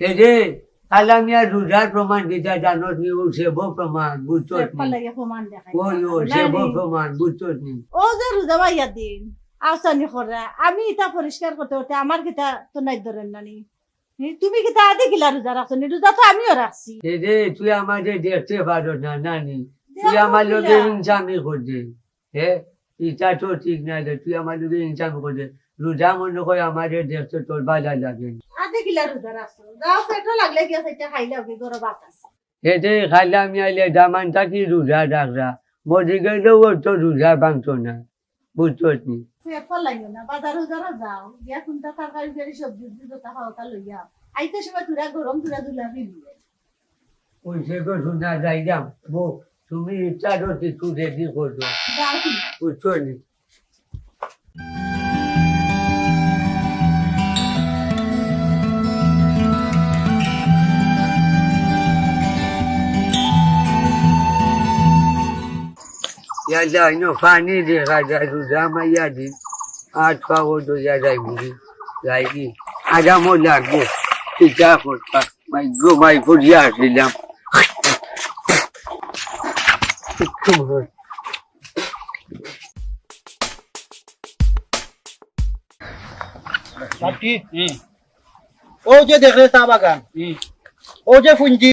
এই যে আলামিয়া রোজার প্রমাণ দিতে জানো নি ও সেব প্রমাণ বুঝছো ওই ও সেব প্রমাণ বুঝছো নি ও যে রোজা ভাইয়া দিন আসানি করে আমি এটা পরিষ্কার করতে করতে আমার কিতা তো নাই ধরেন নানি তুমি কিতা আদে গিলা রোজা রাখছো নি রোজা তো আমিও রাখছি এই যে তুই আমাদের দেখতে পারো না নানি তুই আমার লোকে ইনসামি করছে হ্যাঁ এটা তো ঠিক না যে তুই আমার লোকে ইনসামি করছে রোজা মনে করে আমাদের দেখতে তোর ভালো লাগে আদে গিলা রোজা রাখছো যাও পেটো লাগলে গিয়া সেটা খাইলে হবে গরো ভাত আছে এতে খাইলাম আইলে দামানটা কি রোজা ডাকরা মরে গেলেও তো রোজা ভাঙতো না বুঝছো নি পেটো লাগিও না বাজার রোজারা যাও গিয়া কোনটা তরকারি ফেরি সবজি যেটা খাওয়া লইয়া আইতে সময় তুরা গরম তুরা দুলা দিবি ওই সে তো শোনা যাইলাম বউ তুমি ইচ্ছা করছি তুই রেডি করছো যাও তুমি বুঝছো নি Ya no fani de raja ruzama ya di atwa go do ya dai buri lagi ada mo lagu tidak kota my good ya dilam Tadi, oh je dekre ta bagan, oh je funji.